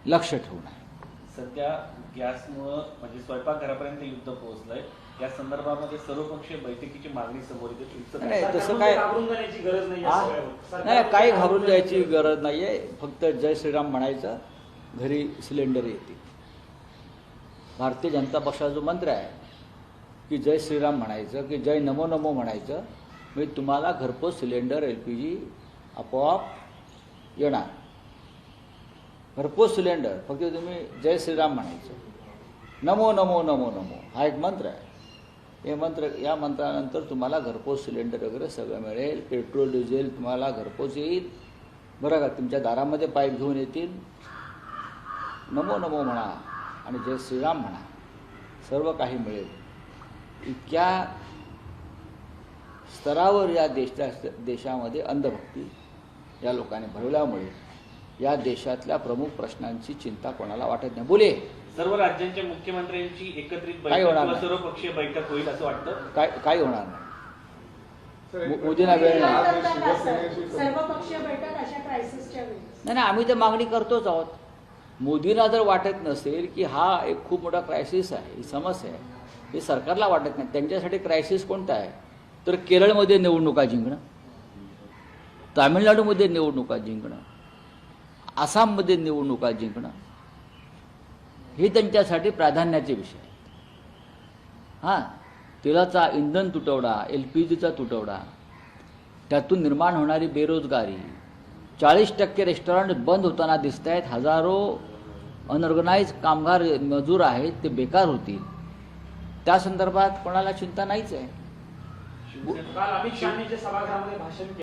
लक्ष ठेवून आहे. सध्या गॅसमुळं म्हणजे स्वयंपाकघरापर्यंत युद्ध पोहोचलंय. या संदर्भामध्ये सर्वपक्षीय बैठकीची मागणी समोर येते. नाही तसं काय घाबरून जाण्याची गरज नाही हा? नाही काही घाबरून जायची गरज नाही आहे. फक्त जय श्रीराम म्हणायचं, घरी सिलेंडर येतील. भारतीय जनता पक्षाचा जो मंत्र आहे की जय श्रीराम म्हणायचं की जय नमो नमो म्हणायचं, म्हणजे तुम्हाला घरपोच सिलेंडर LPG आपोआप येणार. घरपोच सिलेंडर फक्त तुम्ही जय श्रीराम म्हणायचं, नमो नमो नमो नमो हा एक मंत्र आहे. हे मंत्र, या मंत्रानंतर तुम्हाला घरपोच सिलेंडर वगैरे सगळं मिळेल. पेट्रोल डिझेल तुम्हाला घरपोच येईल, बरं का. तुमच्या दारामध्ये पाईप घेऊन येतील. नमो नमो म्हणा आणि जय श्रीराम म्हणा, सर्व काही मिळेल. इतक्या स्तरावर या देशामध्ये अंधभक्ती या लोकांनी भरवल्यामुळे या देशातल्या प्रमुख प्रश्नांची चिंता कोणाला वाटत नाही. बोले सर्व राज्यांच्या मुख्यमंत्र्यांची एकत्रित काही बैठक होणार किंवा नाही. सर्वपक्षीय बैठक होईल असं वाटतं. काही होणार नाही. मोदींना वेळ नाही. सर्वपक्षीय बैठक अशा क्रायसिसच्या वेळी नाही नाही, आम्ही तर मागणी करतोच आहोत. मोदींना जर वाटत नसेल की हा एक खूप मोठा क्रायसिस आहे, ही समस्या आहे, हे सरकारला वाटत नाही. त्यांच्यासाठी क्रायसिस कोणता आहे तर केरळमध्ये निवडणुका जिंकणं, तामिळनाडूमध्ये निवडणुका जिंकणं, आसाममध्ये निवडणुका जिंकणं, हे त्यांच्यासाठी प्राधान्याचे विषय आहेत. हां, तेलाचा इंधन तुटवडा, LPGचा तुटवडा, त्यातून निर्माण होणारी बेरोजगारी, 40% रेस्टॉरंट बंद होताना दिसत आहेत. हजारो अनऑर्गनाइज कामगार मजूर आहेत, ते बेकार होतील. त्या संदर्भात कोणाला चिंता नाहीच आहे. काल अमित शहानी जे सभागृहामध्ये भाषण केलं